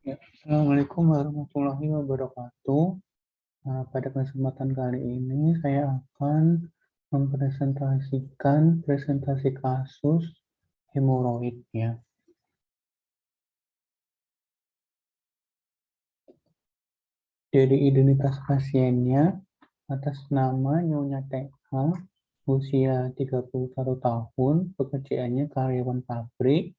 Ya, Assalamualaikum warahmatullahi wabarakatuh. Pada kesempatan kali ini saya akan mempresentasikan presentasi kasus hemoroid ya. Dari identitas pasiennya atas nama Nyonya TH, usia 31 tahun, pekerjaannya karyawan pabrik,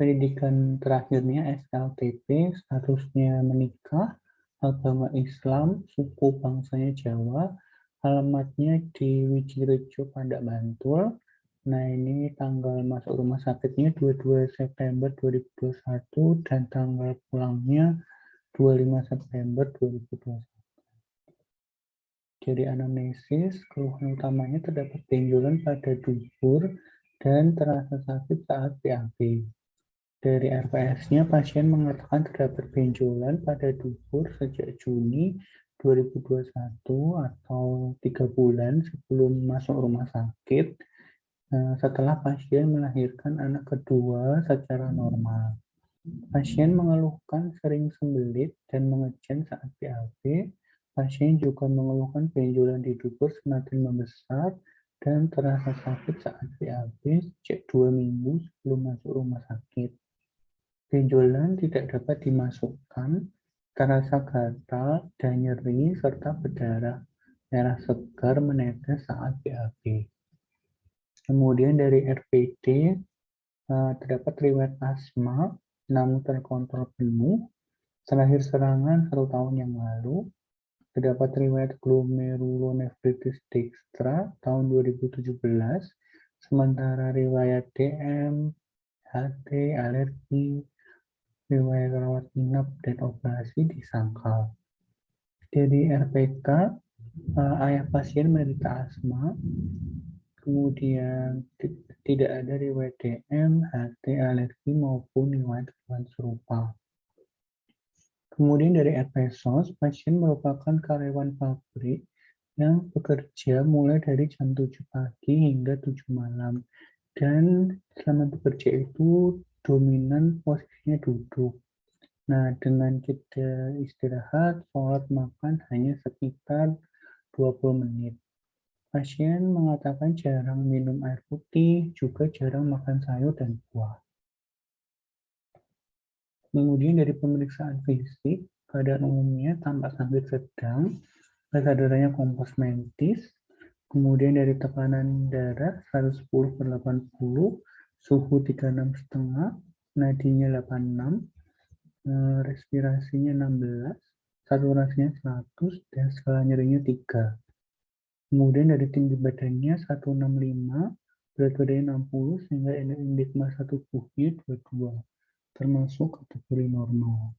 pendidikan terakhirnya SLTP, statusnya menikah, agama Islam, suku bangsanya Jawa, alamatnya di Wijirejo, Pandak, Bantul. Nah, ini tanggal masuk rumah sakitnya 22 September 2021 dan tanggal pulangnya 25 September 2021. Dari anamnesis, keluhan utamanya terdapat benjolan pada dubur dan terasa sakit saat BAB. Dari RPS-nya, pasien mengatakan terdapat benjolan pada dubur sejak Juni 2021 atau 3 bulan sebelum masuk rumah sakit setelah pasien melahirkan anak kedua secara normal. Pasien mengeluhkan sering sembelit dan mengejan saat BAB. Pasien juga mengeluhkan benjolan di dubur semakin membesar dan terasa sakit saat BAB sejak 2 minggu sebelum masuk rumah sakit. Benjolan tidak dapat dimasukkan, terasa gatal dan nyeri, serta berdarah merah segar menetes saat BAB. Kemudian dari RPD, terdapat riwayat asma, namun terkontrol penuh, terakhir serangan 1 tahun yang lalu. Terdapat riwayat glomerulonefritis dextra tahun 2017, sementara riwayat DM, HT, alergi, riwayat rawat inap dan operasi disangkal. Dari RPK, ayah pasien menderita asma, kemudian tidak ada riwayat DM, HT, alergi maupun riwayat keluhan serupa. Kemudian dari RPSOS, pasien merupakan karyawan pabrik yang bekerja mulai dari jam 7 pagi hingga 7 malam. Dan selama bekerja itu dominan posisinya duduk. Nah, dengan jeda istirahat, sholat, makan hanya sekitar 20 menit. Pasien mengatakan jarang minum air putih, juga jarang makan sayur dan buah. Kemudian dari pemeriksaan fisik, keadaan umumnya tampak sakit sedang, kesadarannya kompos mentis, kemudian dari tekanan darah 110/80, suhu 36,5, nadinya 86, respirasinya 16, saturasinya 100, dan skala nyerinya 3. Kemudian dari tinggi badannya 165, berat badannya 60, sehingga indeks massa tubuhnya 22, termasuk kategori normal.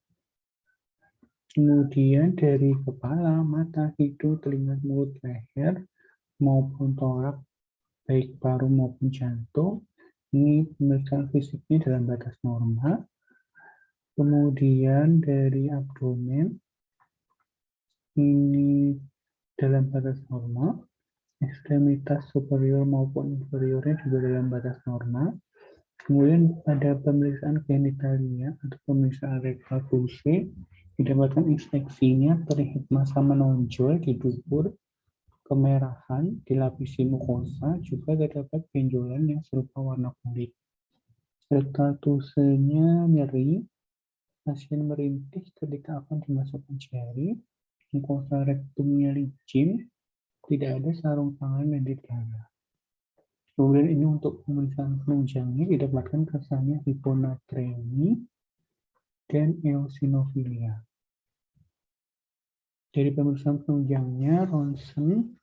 Kemudian dari kepala, mata, hidung, telinga, mulut, leher, maupun torak, baik paru maupun jantung, ini pemeriksaan fisiknya dalam batas normal. Kemudian dari abdomen, ini dalam batas normal. Ekstremitas superior maupun inferiornya juga dalam batas normal. Kemudian pada pemeriksaan genitalia atau pemeriksaan reproduksi, didapatkan inspeksinya terlihat massa menonjol di dubur, kemerahan dilapisi mukosa, juga terdapat benjolan yang serupa warna kulit. Rektal-tusenya nyeri, pasien merintih ketika akan dimasukkan jari, mukosa rektumnya licin, tidak ada sarung tangan yang didarah. Kemudian ini untuk pemeriksaan penunjangnya didapatkan kesannya hiponatremi dan eosinofilia. Dari pemeriksaan penunjangnya, ronsen,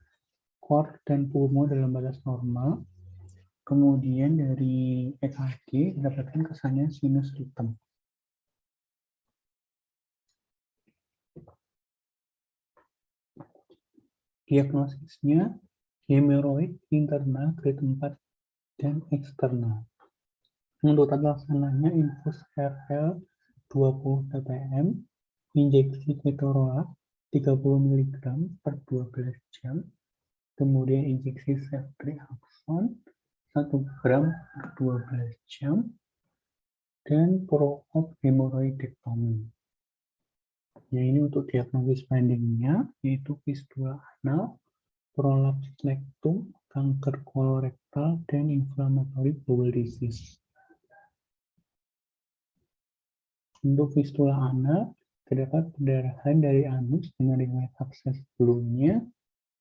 cord, dan pulmo dalam batas normal. Kemudian dari EKG didapatkan kesannya sinus ritem. Diagnosisnya hemoroid internal grade 4 dan eksternal. Untuk tata laksananya infus RL 20 ppm, injeksi ketorolac 30 mg per 12 jam, kemudian injeksi ceftriaxone 1 gram per 12 jam, dan pro-op hemoroidektomi. Ya, ini untuk diagnosis findingnya, yaitu fistula anal, prolaps rectum, kanker kolorektal, dan inflammatory bowel disease. Untuk fistula anal, terdapat perdarahan dari anus dengan riwayat akses sebelumnya,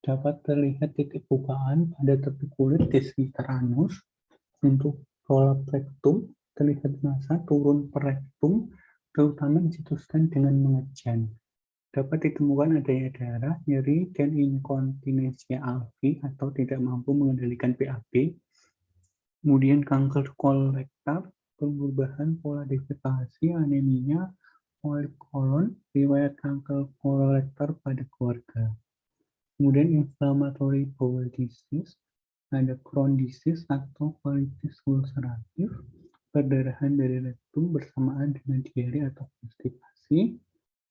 dapat terlihat titik bukaan pada tepi kulit di sekitar anus. Untuk prolaps rectum, terlihat massa turun per rectum, terutama disituskan dengan mengejan. Dapat ditemukan adanya darah, nyeri, dan inkontinensia alvi atau tidak mampu mengendalikan BAB. Kemudian kanker kolorektal, perubahan pola defekasi, anemia, polip kolon, riwayat kanker kolorektal pada keluarga. Kemudian inflammatory bowel disease, ada Crohn disease atau colitis ulceratif, perdarahan dari rektum bersamaan dengan diare atau konstipasi,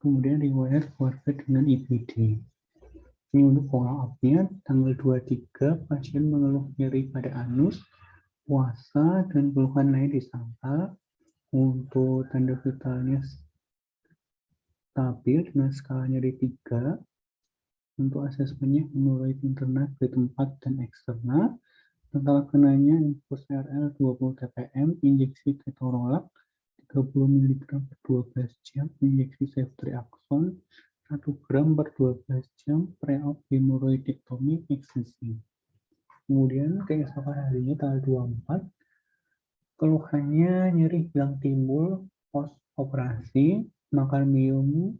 kemudian riwayat keluarga dengan IBD. Ini untuk follow-up-nya, tanggal 23 pasien mengeluh nyeri pada anus, puasa, dan keluhan lain di sangkal. Untuk tanda vitalnya stabil dengan skala nyeri 3. Untuk asesmennya hemoroid interna grade 4 dan eksterna. Total kenanya infus RL 20 TPM, injeksi ketorolak 30 mg per 12 jam, injeksi ceftriaxone 1 gram per 12 jam, pre-op hemoroidektomi eksisi. Kemudian keesokan harinya tanggal 24, keluhannya nyeri hilang timbul post operasi, makan minum,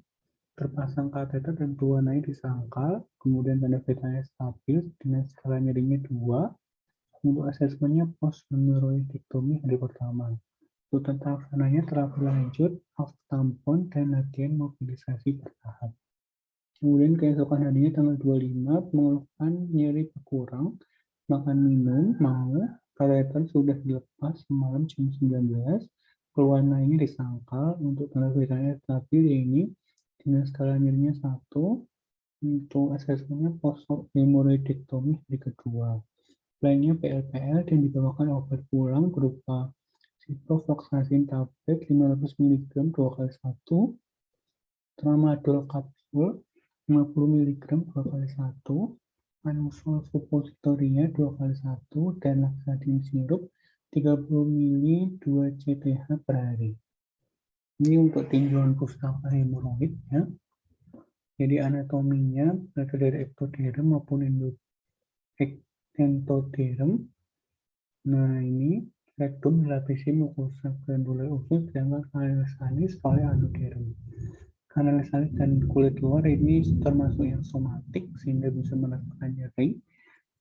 terpasang kateter dan keluhan naik di sangkal, kemudian tanda vitalnya stabil dengan skala nyerinya 2. Untuk asesmennya post hemoroidektomi hari pertama. Untuk tentang pelaksananya terapi lanjut, off tampon, dan latihan mobilisasi bertahap. Kemudian keesokan harinya tanggal 25, mengeluhkan nyeri berkurang, makan minum, mau, kateter sudah dilepas semalam jam 19, keluhan lainnya di sangkal. Untuk tanda vitalnya stabil ini dengan skala nyerinya 1. Untuk asesmennya post hemoroidektomi hari kedua. Lainnya PLPL dan dibawakan obat pulang berupa ciprofloxacin tablet 500 mg 2x1, tramadol kapsul 50 mg 2x1, anusol suppositoria 2x1, dan laxatin sirup 30 ml 2 CTH per hari. Ini untuk tinjauan pustaka hemoroid ya. Jadi anatominya berasal dari ektoderm maupun endoderm. Nah, ini rektum dilapisi mukosa granular usus, sedangkan kanalis salis oleh endoderm. Kanalis salis dan kulit luar ini termasuk yang somatik sehingga bisa merasakan nyeri,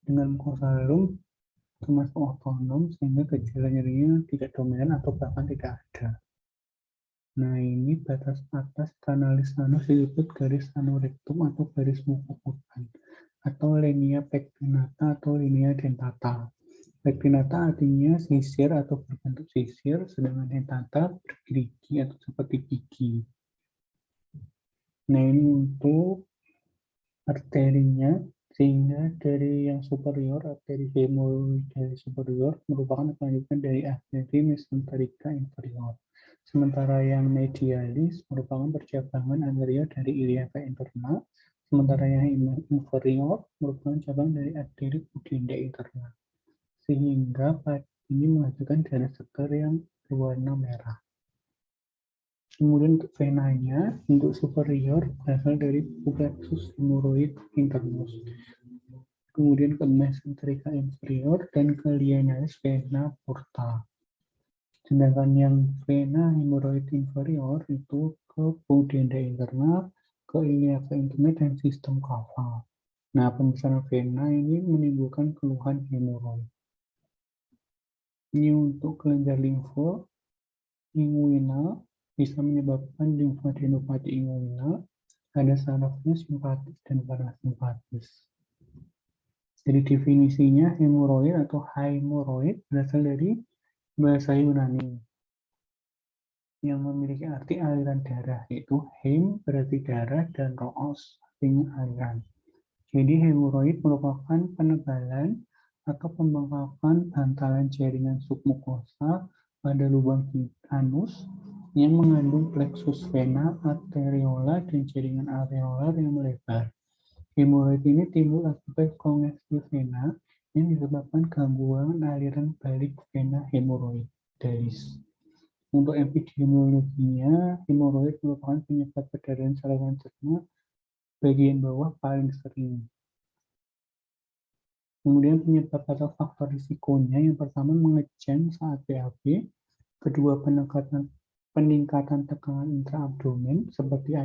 dengan mukosa dalam termasuk otonom sehingga gejala nyerinya tidak dominan atau bahkan tidak ada. Nah, ini batas atas kanalis anus disebut garis anorektum atau garis mukoputan, atau linea pectinata atau linea dentata. Pectinata artinya sisir atau berbentuk sisir, sedangkan dentata bergerigi atau seperti gigi. Nah, ini untuk arterinya, sehingga dari yang superior, arteri femoral superior merupakan kelanjutan dari arteri mesenterica inferior. Sementara yang medialis merupakan percabangan anterior dari iliaca interna, sementara yang inferior merupakan cabang dari arteri pudenda interna. Sehingga ini menghasilkan darah segar yang berwarna merah. Kemudian untuk venanya, untuk superior berasal dari plexus hemoroid internus. Kemudian ke mesenterica inferior dan ke lienalis vena porta. Sedangkan yang vena hemoroid inferior itu ke pudenda interna, ke iliaca interna dan sistem kava. Nah, pembesaran vena ini menimbulkan keluhan hemoroid. Ini untuk kelenjar limfo inguinal bisa menyebabkan limfadenopati inguinal, ada sarafnya simpatis dan parasimpatis. Jadi definisinya hemoroid atau haemoroid berasal dari bahasa Yunani yang memiliki arti aliran darah, yaitu hem berarti darah dan roos artinya aliran. Jadi hemoroid merupakan penebalan atau pembengkakan bantalan jaringan submukosa pada lubang anus yang mengandung plexus vena, arteriola, dan jaringan alveolar yang melebar. Hemoroid ini timbul akibat kongesti vena yang disebabkan gangguan aliran balik vena hemoroidalis. Untuk epidemiologinya, hemoroid merupakan penyebab perdarahan saluran cerna bagian bawah paling sering. Kemudian penyebab atau faktor risikonya, yang pertama mengejang saat BAB, kedua peningkatan tekanan intraabdomen seperti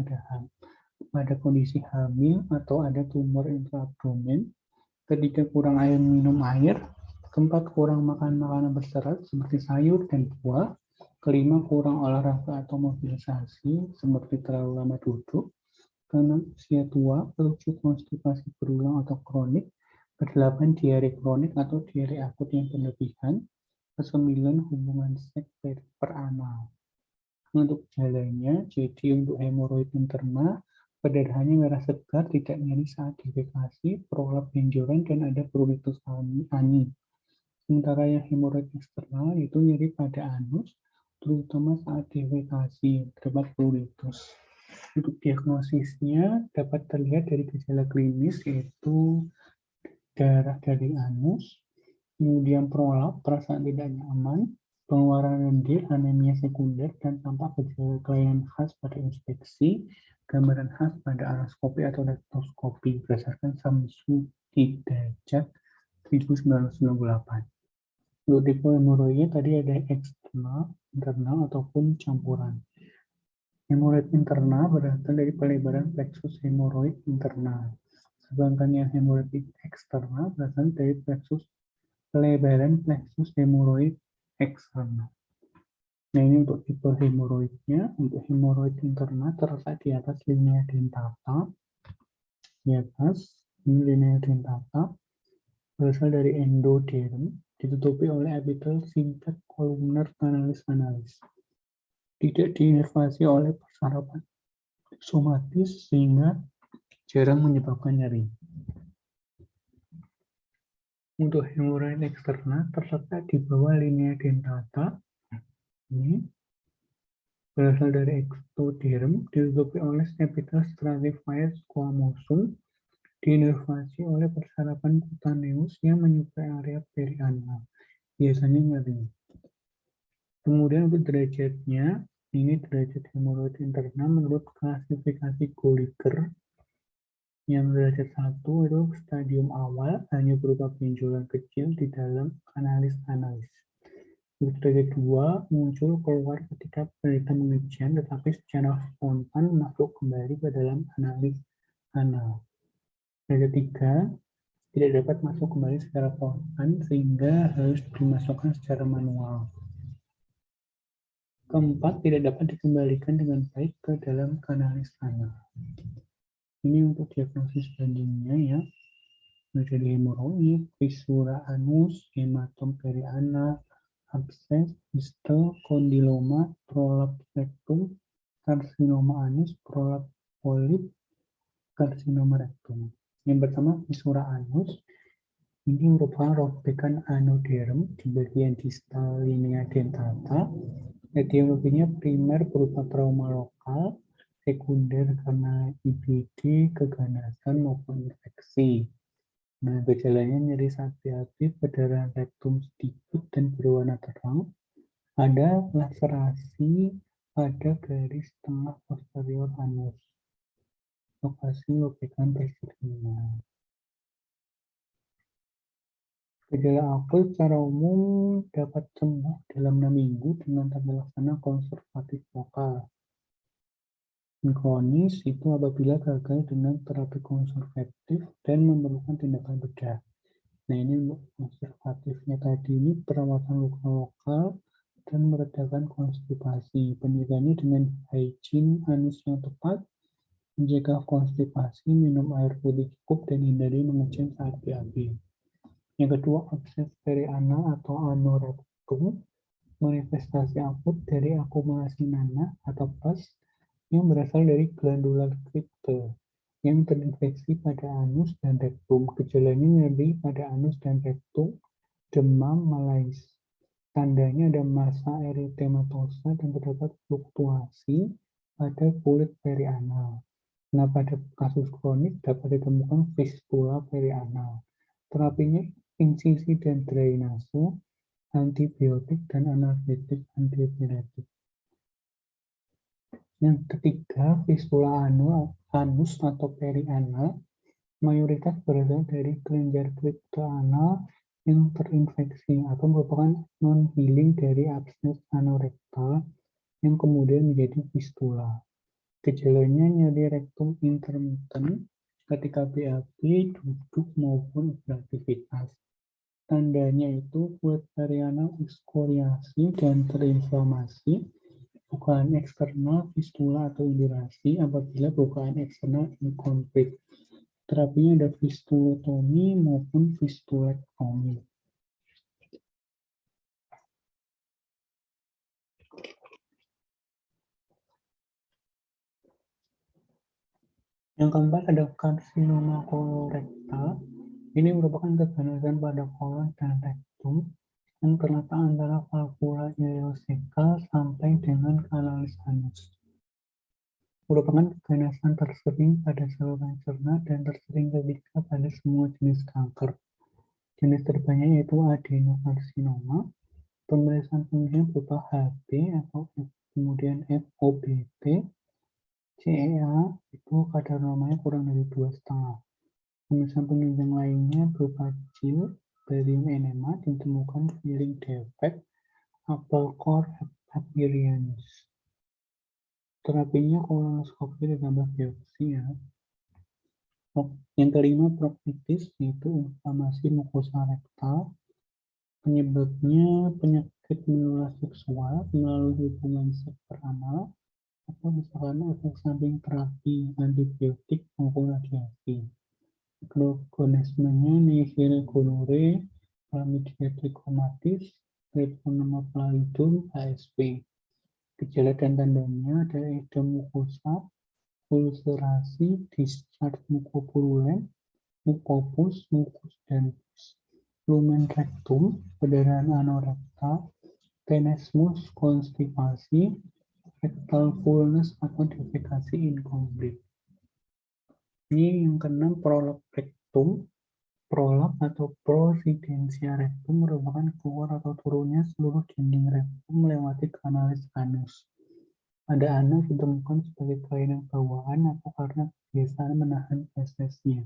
pada kondisi hamil atau ada tumor intraabdomen, ketiga kurang air minum air, keempat kurang makan makanan berserat seperti sayur dan buah, kelima kurang olahraga atau mobilisasi seperti terlalu lama duduk, keenam usia tua, ketujuh konstipasi berulang atau kronik, kedelapan diare kronik atau diare akut yang berlebihan, kesembilan hubungan seks peranal. Untuk gejalanya, jadi untuk hemoroid interna, perdarahannya merah segar, tidak nyeri saat defekasi, prolap benjolan, dan ada pruritus ani. Sementara yang hemoroid eksternal itu nyeri pada anus, terutama saat defekasi, terdapat pruritus. Untuk diagnosisnya dapat terlihat dari gejala klinis, yaitu darah dari anus, kemudian prolap, perasaan tidak nyaman, pengeluaran lendir, anemia sekunder, dan tampak gejala kelainan khas pada inspeksi, gambaran khas pada anastomoskopi atau rektoskopi berdasarkan Samsu Hidayat 1998. Untuk tipe hemoroidnya tadi ada eksternal, internal, ataupun campuran. Hemoroid interna berasal dari pelebaran plexus hemoroid interna. Sedangkan yang hemoroid eksternal berasal dari pelebaran plexus hemoroid eksternal. Nah, ini untuk tipe hemoroidnya. Untuk hemoroid interna terletak di atas linea dentata. Di atas ini linea dentata berasal dari endoderm, ditutupi oleh epitel singkat kolumnar kanalis. Tidak diinervasi oleh persarapan somatis sehingga jarang menyebabkan nyeri. Untuk hemoroid eksterna terletak di bawah linea dentata. Ini berasal dari ektoderm, ditutupi oleh epitel stratified squamosum, diinervasi oleh persarapan cutaneus yang menyuplai area perianal. Biasanya nyeri. Kemudian untuk derajatnya, ini derajat hemoroid interna menurut klasifikasi Goliker. Yang derajat 1 itu stadium awal hanya berupa benjolan kecil di dalam kanalis analis. Untuk derajat 2 muncul keluar ketika penelitian mengejang, tetapi secara spontan masuk kembali ke dalam analis anal. Derajat 3 tidak dapat masuk kembali secara spontan sehingga harus dimasukkan secara manual. Keempat, tidak dapat dikembalikan dengan baik ke dalam kanalis anal. Ini untuk diagnosis bandingnya ya. Dari hemoroid, fisura anus, hematom perianal, abses, distal, kondiloma, prolap rektum, karsinoma anus, prolap polip, karsinoma rektum. Yang pertama, fisura anus. Ini merupakan robekan anoderm di bagian distal linea dentata. Etiologinya primer berupa trauma lokal, sekunder karena IBD, keganasan maupun infeksi. Nah, gejalanya nyeri saat BAB, perdarahan rektum sedikit dan berwarna terang. Ada laserasi pada garis tengah posterior anus. Lokasi robekan tersebut. Gejala akut secara umum dapat sembuh dalam 6 minggu dengan tata laksana konservatif lokal. Kronis itu apabila gagal dengan terapi konservatif dan memerlukan tindakan bedah. Nah, ini untuk konservatifnya tadi ini perawatan luka lokal dan meredakan konstipasi. Penjagaannya dengan hygiene anus yang tepat, menjaga konstipasi, minum air putih cukup, dan hindari mengejang saat BAB. Yang kedua, abses perianal atau anorektum, manifestasi akut dari akumulasi nanah atau pus yang berasal dari glandula Kripke yang terinfeksi pada anus dan rektum. Gejalanya nyeri pada anus dan rektum, demam, malaise. Tandanya ada massa eritematosa dan terdapat fluktuasi pada kulit perianal. Nah, pada kasus kronik dapat ditemukan fistula perianal. Terapinya insisi dan drainase, antibiotik dan analgetik antipiretik. Yang ketiga, fistula anus atau perianal mayoritas berasal dari kelenjar kripta anal yang terinfeksi atau merupakan non-healing dari absces anorektal yang kemudian menjadi fistula. Gejalanya nyeri rektum intermiten ketika BAB, duduk maupun beraktivitas. Tandanya itu kulit perianal ekskoriasi dan terinflamasi, bukaan eksternal fistula atau indurasi apabila bukaan eksternal inkomplit. Terapinya ada fistulotomi maupun fistulektomi. Yang keempat ada karsinoma kolorektal. Ini merupakan keganasan pada kolon dan rektum yang terletak antara valvula ileosekal sampai dengan kanalis anus. Merupakan keganasan tersering pada saluran cerna dan tersering ketiga pada semua jenis kanker. Jenis terbanyak yaitu adenokarsinoma. Pemeriksaan penunjang berupa HB atau kemudian FOBT, CEA itu kadar normalnya kurang dari 2,5. Pemeriksaan penunjang lainnya berupa CIL, barium enema, ditemukan filling defect, apple core appearance. Terapinya kolonoskopi ditambah biopsi ya. Yang kelima proktitis, yaitu inflamasi mukosa rektal. Penyebabnya penyakit menular seksual melalui hubungan seks peranal atau misalkan efek samping terapi antibiotik maupun radiasi. Mikroorganismenya Neisseria gonorrhoeae, Chlamydia trachomatis, Treponema pallidum, HSP. Gejala dan tandanya ada edema mukosa, ulcerasi, discharge mukopurulen, mukopus, mukus dentus, lumen rectum, perdarahan anorektal, tenesmus, konstipasi, rectal fullness atau defekasi incomplete. Ini yang keenam prolap rektum. Prolap atau prosidensia rektum merupakan keluar atau turunnya seluruh dinding rektum melewati kanalis anus. Pada anak ditemukan sebagai kelainan bawaan atau karena kebiasaan menahan fesesnya.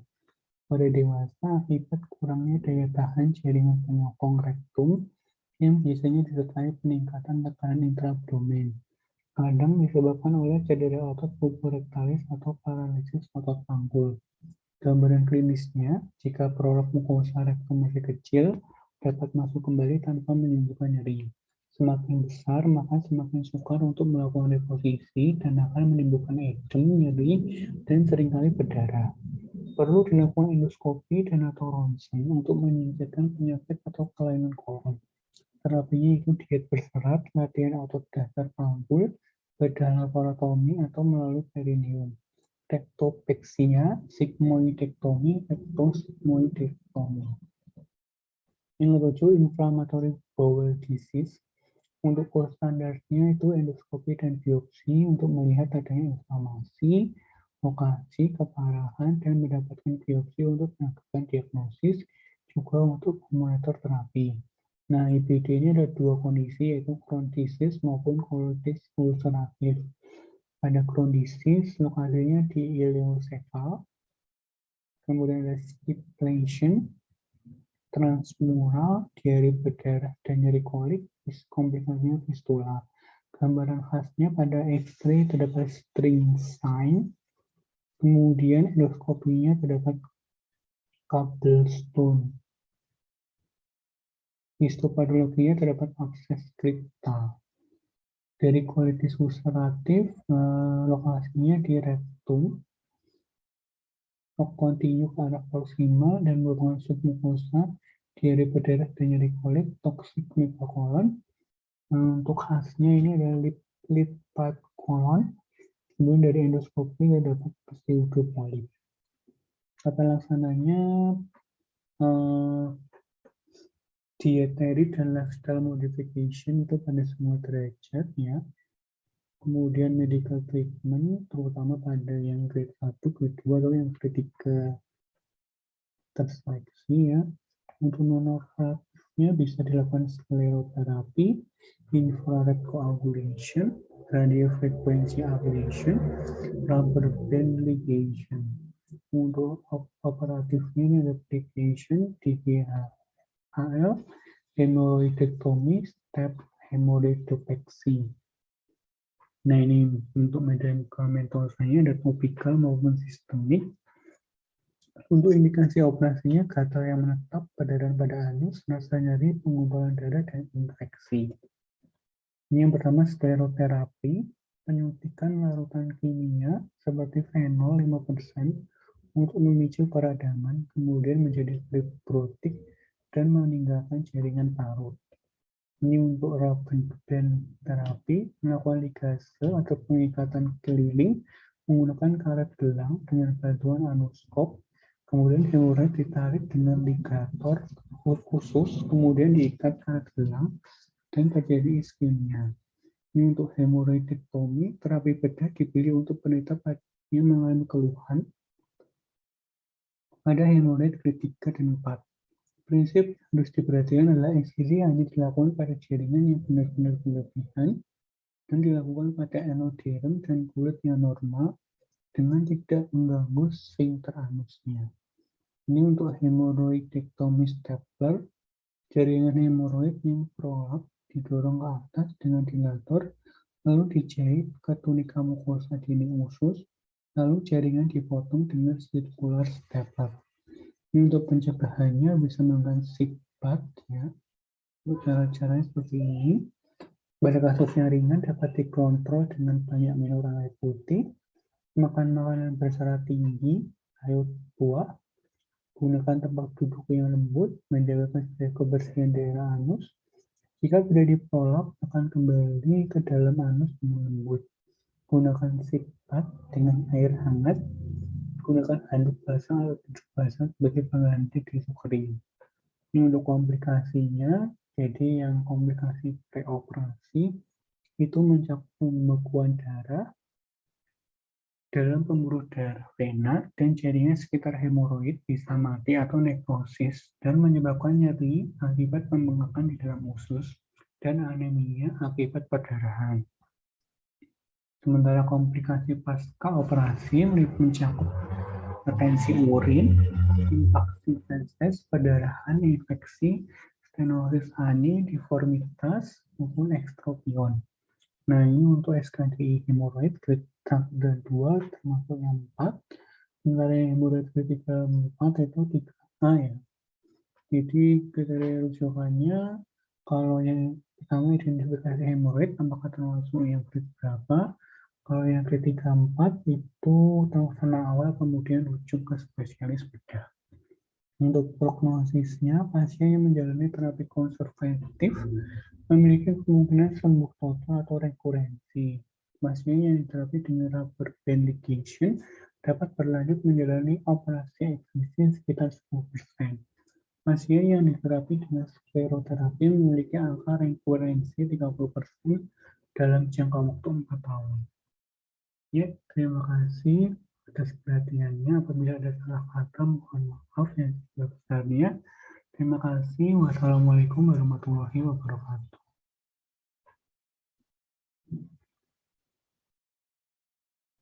Pada dewasa akibat kurangnya daya tahan jaringan penyokong rektum yang biasanya disertai peningkatan tekanan intraabdomen. Kadang disebabkan oleh cedera otot puborektalis atau paralisis otot panggul. Gambaran klinisnya, jika prolap mukosa rektum masih kecil, dapat masuk kembali tanpa menimbulkan nyeri. Semakin besar, maka semakin sukar untuk melakukan reposisi dan akan menimbulkan edem, nyeri, dan seringkali berdarah. Perlu dilakukan endoskopi dan atau ronsen untuk menyingkirkan penyakit atau kelainan kolon. Terapinya itu diet berserat, latihan otot dasar panggul, bedah laparotomi atau melalui perineum. Rektopeksia, sigmoidektomi, rektosigmoidektomi. Yang ketujuh, inflammatory bowel disease. Untuk gold standarnya itu endoskopi dan biopsi untuk melihat adanya inflamasi, lokasi, keparahan, dan mendapatkan biopsi untuk melakukan diagnosis, juga untuk memonitor terapi. Nah, IBD ini ada dua kondisi, yaitu Crohn's disease maupun colitis ulceratif. Pada Crohn's disease, lokasinya di ileosekal, kemudian ada stipulation, transmural, diare berdarah, dan nyeri kolik, komplikasinya fistula. Gambaran khasnya pada X-ray terdapat string sign, kemudian endoskopinya terdapat cobblestone. Histopatologinya terdapat abses kripta. Dari colitis ulceratif, lokasinya di rektum, kontinu ke arah proksimal dan merupakan submukosa, diare berdarah dan nyeri kolik, toksik metakolon. Untuk khasnya ini adalah lipat kolon. Kemudian dari endoskopi terdapat pseudopolip. Tata laksananya dietary dan lifestyle modification itu pada semua derajat ya. Kemudian medical treatment, terutama pada yang grade 1, grade 2, atau yang grade 3 terseleksi ya. Untuk non-operatifnya bisa dilakukan skleroterapi, infrared coagulation, radiofrequency ablation, rubber band ligation. Untuk operatifnya ini ada application, DGHL, hemorrhoidectomy, step hemorrhoidopexy. Nah, ini untuk medikamentosnya ada topikal maupun sistemik. Untuk indikasi operasinya, gatal yang menetap pada anus, rasa nyeri, pengumpulan darah, dan infeksi. Ini yang pertama, skleroterapi, penyuntikan larutan kimia seperti fenol 5% untuk memicu peradaman, kemudian menjadi fibrotik dan meninggalkan jaringan parut. Ini untuk rubber band terapi, melakukan ligase atau pengikatan keliling menggunakan karet gelang dengan bantuan anuskop, kemudian hemoroid ditarik dengan ligator khusus, kemudian diikat karet gelang dan terjadi iskemia. Ini untuk hemoroidektomi, terapi bedah dipilih untuk penderita yang mengalami keluhan pada hemoroid grade 3 dan 4. Prinsip harus diperhatikan adalah eksisi hanya dilakukan pada jaringan yang benar-benar berlebihan dan dilakukan pada endoderm dan kulit yang normal dengan tidak mengganggu sphincter anusnya. Ini untuk hemoroidektomi stapler, jaringan hemoroid yang prolap didorong ke atas dengan dilator, lalu dijahit ke tunika mukosa dinding usus, lalu jaringan dipotong dengan circular stapler. Ini untuk pencegahannya bisa menggunakan sikbat ya. Untuk cara-caranya seperti ini. Pada kasus yang ringan dapat dikontrol dengan banyak minum air putih, makan makanan berserat tinggi, sayur buah, gunakan tempat duduk yang lembut, menjaga kebersihan daerah anus. Jika tidak diprolap, akan kembali ke dalam anus dengan lembut. Gunakan sikbat dengan air hangat. Gunakan handuk basah atau tisu basah sebagai pengganti tisu kering. Ini untuk komplikasinya, jadi yang komplikasi preoperasi itu mencakup pembekuan darah dalam pembuluh darah vena dan jaringan sekitar hemoroid bisa mati atau nekrosis dan menyebabkan nyeri akibat pembengkakan di dalam usus dan anemia akibat perdarahan. Sementara komplikasi pasca operasi mencakup retensi urin, infeksi feses, perdarahan, infeksi, stenosis ani, deformitas, maupun ekstropion. Nah, ini untuk SKDI hemoroid grade 2 termasuk yang 4. Sementara hemoroid grade 3 4 itu 3A ya. Jadi kriteria rujukannya kalau yang pertama identifikasi hemoroid apakah termasuk yang grade berapa. Kalau yang grade 3 4 itu telepon awal kemudian rujuk ke spesialis bedah. Untuk prognosisnya, pasien yang menjalani terapi konservatif memiliki kemungkinan sembuh total atau rekurensi. Pasien yang diterapi dengan rubber band ligation dapat berlanjut menjalani operasi eksisi sekitar 10%. Pasien yang diterapi dengan skleroterapi memiliki angka rekurensi 30% dalam jangka waktu 4 tahun. Ya, terima kasih atas perhatiannya. Apabila ada salah kata, mohon maaf yang sebesar-besarnya. Terima kasih. Wassalamualaikum warahmatullahi wabarakatuh.